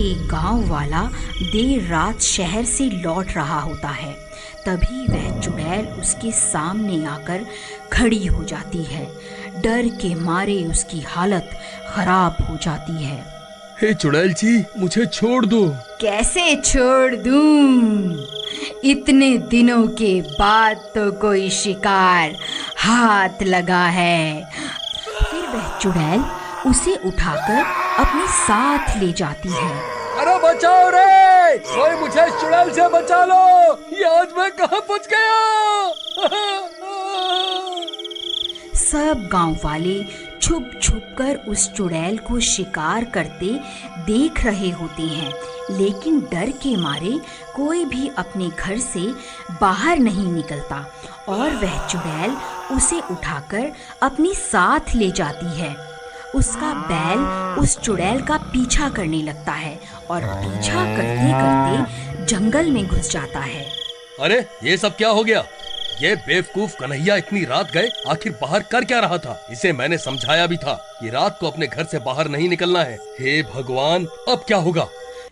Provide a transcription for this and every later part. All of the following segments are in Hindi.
एक गांव वाला देर रात शहर से लौट रहा होता है। तभी वह चुड़ैल उसके सामने आकर खड़ी हो जाती है। डर के मारे उसकी हालत खराब हो जाती है। हे चुड़ैल जी, मुझे छोड़ दो। कैसे छोड़ दूं? इतने दिनों के बाद तो कोई शिकार हाथ लगा है। फिर वह चुड़ैल उसे उठाकर अपने साथ ले जाती है। अरे बचाओ रे, कोई मुझे इस चुड़ैल से बचा लो। ये आज मैं कहाँ फंस गया। सब गांव वाले छुप छुप कर उस चुड़ैल को शिकार करते देख रहे होते हैं, लेकिन डर के मारे कोई भी अपने घर से बाहर नहीं निकलता और वह चुड़ैल उसे उठाकर अपने साथ ले जाती है। उसका बैल उस चुड़ैल का पीछा करने लगता है और पीछा करते करते जंगल में घुस जाता है। अरे ये सब क्या हो गया? ये बेवकूफ कन्हैया इतनी रात गए आखिर बाहर कर क्या रहा था? इसे मैंने समझाया भी था कि रात को अपने घर से बाहर नहीं निकलना है। हे भगवान, अब क्या होगा?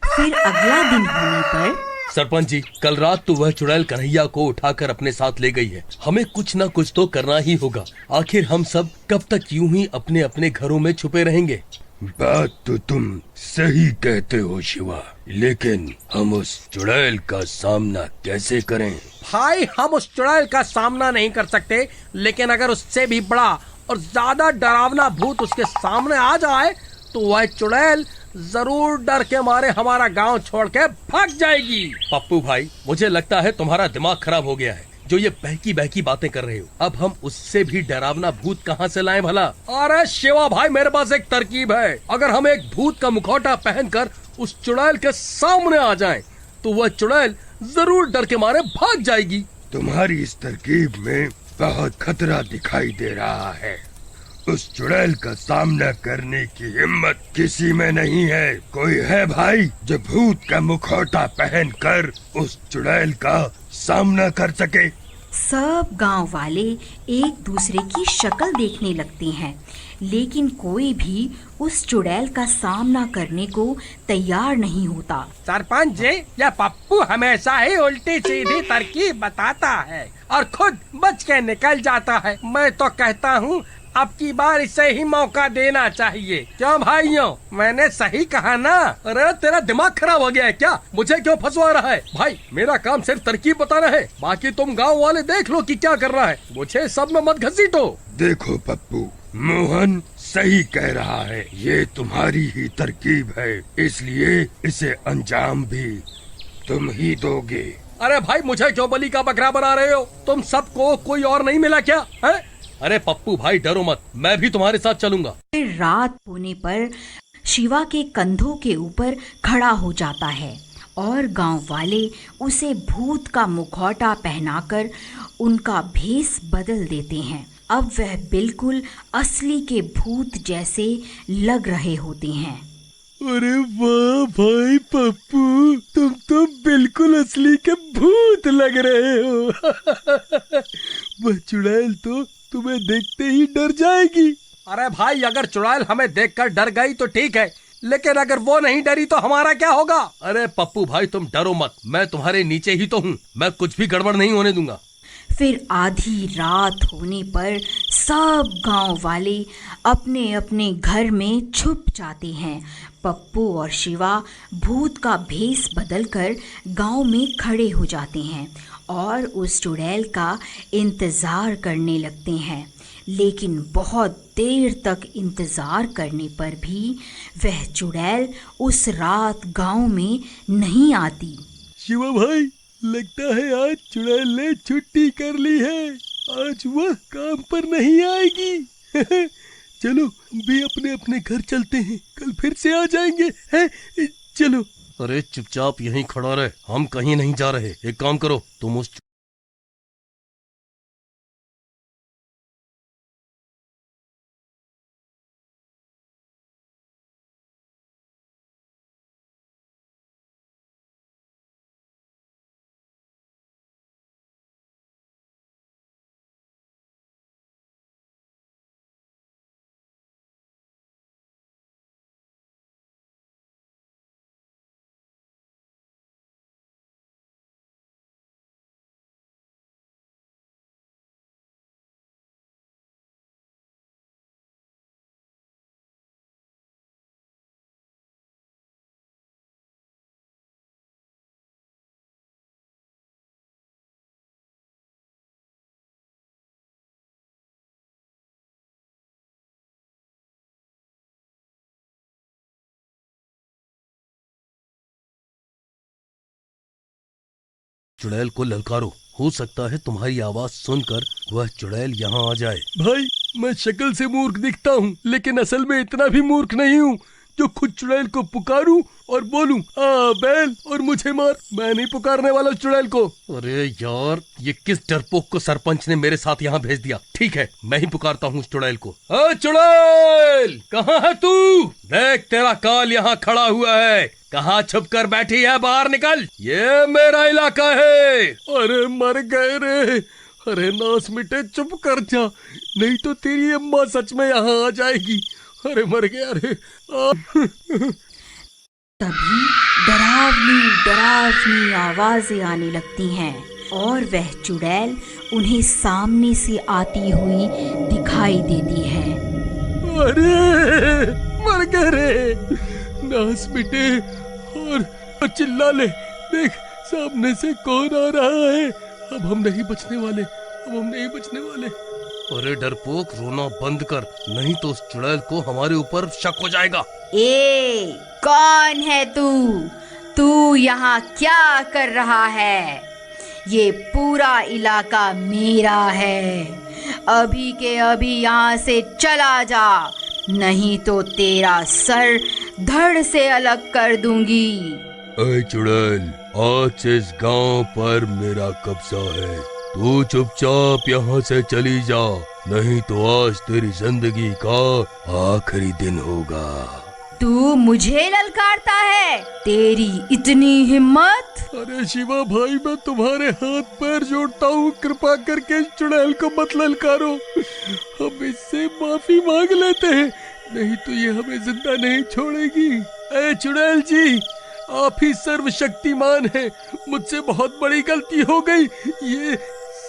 फिर अगला दिन होने पर सरपंच जी, कल रात तो वह चुड़ैल कन्हैया को उठाकर अपने साथ ले गई है। हमें कुछ न कुछ तो करना ही होगा। आखिर हम सब कब तक यूं ही अपने अपने घरों में छुपे रहेंगे? बात तो तुम सही कहते हो शिवा, लेकिन हम उस चुड़ैल का सामना कैसे करें? भाई, हम उस चुड़ैल का सामना नहीं कर सकते, लेकिन अगर उससे भी बड़ा और ज्यादा डरावना भूत उसके सामने आ जाए तो वह चुड़ैल जरूर डर के मारे हमारा गांव छोड़ के भाग जाएगी। पप्पू भाई, मुझे लगता है तुम्हारा दिमाग खराब हो गया है जो ये बहकी बहकी बातें कर रहे हो। अब हम उससे भी डरावना भूत कहाँ से लाएं भला? अरे शिवा भाई, मेरे पास एक तरकीब है। अगर हम एक भूत का मुखौटा पहनकर उस चुड़ैल के सामने आ जाएं, तो वह चुड़ैल जरूर डर के मारे भाग जाएगी। तुम्हारी इस तरकीब में बहुत खतरा दिखाई दे रहा है। उस चुड़ैल का सामना करने की हिम्मत किसी में नहीं है। कोई है भाई जो भूत का मुखौटा पहनकर उस चुड़ैल का सामना कर सके? सब गांव वाले एक दूसरे की शक्ल देखने लगते हैं, लेकिन कोई भी उस चुड़ैल का सामना करने को तैयार नहीं होता। सरपंच जी, यह पप्पू हमेशा ही उल्टी सीधी तरकीब बताता है और खुद बच के निकल जाता है। मैं तो कहता हूँ अब की बार इसे ही मौका देना चाहिए। क्यों भाइयों, मैंने सही कहा ना? अरे तेरा दिमाग खराब हो गया है क्या? मुझे क्यों फंसवा रहा है? भाई, मेरा काम सिर्फ तरकीब बताना है, बाकी तुम गांव वाले देख लो कि क्या कर रहा है। मुझे सब में मत घसीटो। देखो पप्पू, मोहन सही कह रहा है। ये तुम्हारी ही तरकीब है, इसलिए इसे अंजाम भी तुम ही दोगे। अरे भाई, मुझे क्यों बलि का बकरा बना रहे हो? तुम सबको कोई और नहीं मिला क्या है? अरे पप्पू भाई, डरो मत, मैं भी तुम्हारे साथ चलूंगा। फिर रात होने पर शिवा के कंधों के ऊपर खड़ा हो जाता है और गांव वाले उसे भूत का मुखौटा पहनाकर उनका भेष बदल देते हैं। अब वह बिल्कुल असली के भूत जैसे लग रहे होते हैं। अरे वाह भाई पप्पू, तुम तो बिल्कुल असली के भूत लग रहे हो। वह चुड़ैल तो तुम्हें देखते ही डर जाएगी। अरे भाई, अगर चुड़ैल हमें देखकर डर गई तो ठीक है, लेकिन अगर वो नहीं डरी तो हमारा क्या होगा? अरे पप्पू भाई, तुम डरो मत, मैं तुम्हारे नीचे ही तो हूँ। मैं कुछ भी गड़बड़ नहीं होने दूंगा। फिर आधी रात होने पर सब गांव वाले अपने अपने घर में छुप जाते हैं। पप्पू और शिवा भूत का भेष बदलकर गांव में खड़े हो जाते हैं और उस चुड़ैल का इंतज़ार करने लगते हैं। लेकिन बहुत देर तक इंतज़ार करने पर भी वह चुड़ैल उस रात गांव में नहीं आती। शिवा भाई, लगता है आज चुड़ैल ने छुट्टी कर ली है। आज वह काम पर नहीं आएगी। चलो भी अपने अपने घर चलते हैं, कल फिर से आ जाएंगे। हैं? चलो। अरे चुपचाप यहीं खड़ा रहे, हम कहीं नहीं जा रहे। एक काम करो, तुम उस चुड़ैल को ललकारो। हो सकता है तुम्हारी आवाज सुनकर वह चुड़ैल यहाँ आ जाए। भाई, मैं शक्ल से मूर्ख दिखता हूँ, लेकिन असल में इतना भी मूर्ख नहीं हूँ जो खुद चुड़ैल को पुकारूं और बोलूं आ बैल और मुझे मार। मैं नहीं पुकारने वाला चुड़ैल को। अरे यार, ये किस डरपोक को सरपंच ने मेरे साथ यहाँ भेज दिया। ठीक है, मैं ही पुकारता हूँ उस चुड़ैल को। चुड़ैल, कहाँ है तू? देख, तेरा काल यहाँ खड़ा हुआ है। कहाँ छुप कर बैठी है? बाहर निकल, ये मेरा इलाका है। अरे मर गए रे। अरे नास मिटे, चुप कर जा, नहीं तो तेरी अम्मा सच में यहाँ आ जाएगी। अरे मर गया रे। तभी डरावनी डरावनी आवाजें आने लगती हैं और वह चुड़ैल उन्हें सामने से आती हुई दिखाई देती है। अरे मर गए रे, नास मिटे। और चिल्ला ले, देख सामने से कौन आ रहा है। अब हम नहीं बचने वाले, अब हम नहीं बचने वाले। अरे डरपोक, रोना बंद कर, नहीं तो उस चुड़ैल को हमारे ऊपर शक हो जाएगा। ए, कौन है तू? तू यहाँ क्या कर रहा है? ये पूरा इलाका मेरा है। अभी के अभी यहाँ से चला जा, नहीं तो तेरा सर धड़ से अलग कर दूंगी। ऐ चुड़ैल, आज से इस गांव पर मेरा कब्जा है। तू चुपचाप यहाँ से चली जा, नहीं तो आज तेरी जिंदगी का आखिरी दिन होगा। तू मुझे ललकारता है? तेरी इतनी हिम्मत? अरे शिवा भाई, मैं तुम्हारे हाथ पैर जोड़ता हूँ, कृपा करके इस चुड़ैल को मत ललकारो। हम इससे माफी मांग लेते हैं, नहीं तो ये हमें जिंदा नहीं छोड़ेगी। ए चुड़ैल जी, आप ही सर्वशक्तिमान हैं। मुझसे बहुत बड़ी गलती हो गई। ये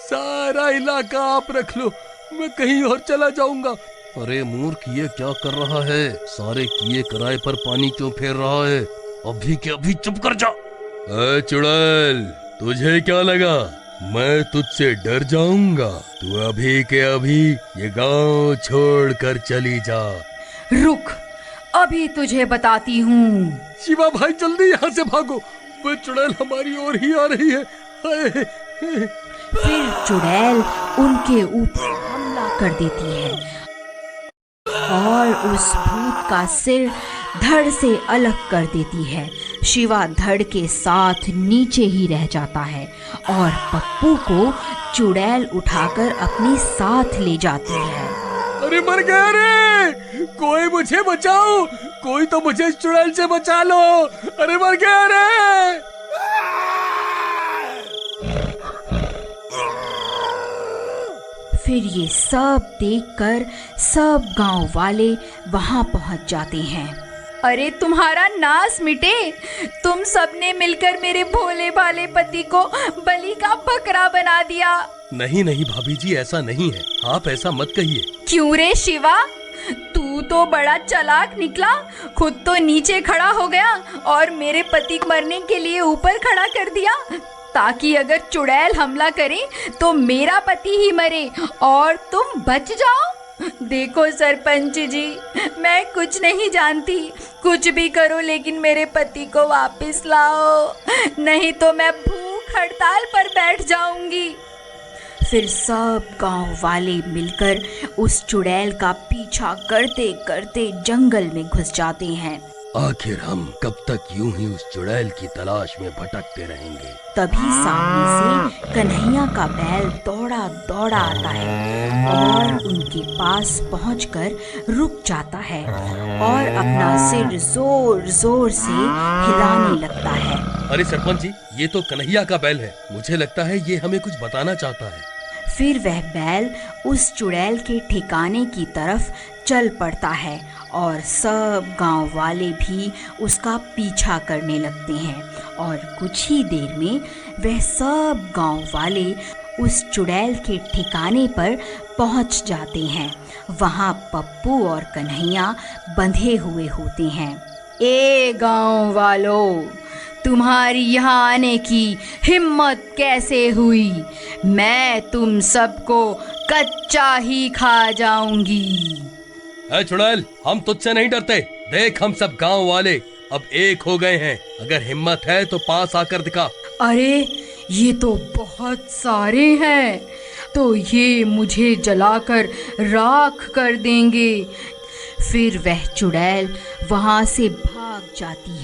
सारा इलाका आप रख लो, मैं कहीं और चला जाऊंगा। अरे मूर्ख, ये क्या कर रहा है? सारे किए कराए पर पानी क्यों फेर रहा है? अभी के अभी चुप कर जा। ऐ चुड़ैल, तुझे क्या लगा मैं तुझसे डर जाऊंगा? तू अभी के अभी ये गांव छोड़कर चली जा। रुक, अभी तुझे बताती हूँ। शिवा भाई, जल्दी यहाँ से भागो, वो चुड़ैल हमारी ओर ही आ रही है। फिर चुड़ैल उनके ऊपर हमला कर देती है और उस भूत का सिर धड़ से अलग कर देती है। शिवा धड़ के साथ नीचे ही रह जाता है और पप्पू को चुड़ैल उठाकर अपने साथ ले जाती है। अरे मर गया रे, कोई मुझे बचाओ, कोई तो मुझे इस चुड़ैल से बचा लो। अरे मर गया रे। फिर ये सब देखकर सब गांव वाले वहां पहुंच जाते हैं। अरे तुम्हारा नाश मिटे, तुम सबने मिलकर मेरे भोले भाले पति को बलि का बकरा बना दिया। नहीं नहीं भाभी जी, ऐसा नहीं है, आप ऐसा मत कहिए। क्यों रे शिवा, तू तो बड़ा चालाक निकला। खुद तो नीचे खड़ा हो गया और मेरे पति को मरने के लिए ऊपर खड़ा कर दिया, ताकि अगर चुड़ैल हमला करे तो मेरा पति ही मरे और तुम बच जाओ। देखो सरपंच जी, मैं कुछ नहीं जानती, कुछ भी करो लेकिन मेरे पति को वापस लाओ, नहीं तो मैं भूख हड़ताल पर बैठ जाऊंगी। फिर सब गांव वाले मिलकर उस चुड़ैल का पीछा करते करते जंगल में घुस जाते हैं। आखिर हम कब तक यूं ही उस चुड़ैल की तलाश में भटकते रहेंगे? तभी सामने से कन्हैया का बैल दौड़ा दौड़ा आता है और उनके पास पहुंचकर रुक जाता है और अपना सिर जोर जोर से हिलाने लगता है। अरे सरपंच जी, ये तो कन्हैया का बैल है, मुझे लगता है ये हमें कुछ बताना चाहता है। फिर वह बैल उस चुड़ैल के ठिकाने की तरफ चल पड़ता है और सब गांव वाले भी उसका पीछा करने लगते हैं और कुछ ही देर में वह सब गांव वाले उस चुड़ैल के ठिकाने पर पहुंच जाते हैं। वहां पप्पू और कन्हैया बंधे हुए होते हैं। ए गांव वालों, तुम्हारी यहाँ आने की हिम्मत कैसे हुई? मैं तुम सबको कच्चा ही खा जाऊंगी। ऐ चुड़ैल, हम तुझसे नहीं डरते। देख, हम सब गांव वाले अब एक हो गए हैं। अगर हिम्मत है तो पास आकर दिखा। अरे ये तो बहुत सारे हैं, तो ये मुझे जलाकर राख कर देंगे। फिर वह चुड़ैल वहाँ से भाग जाती है।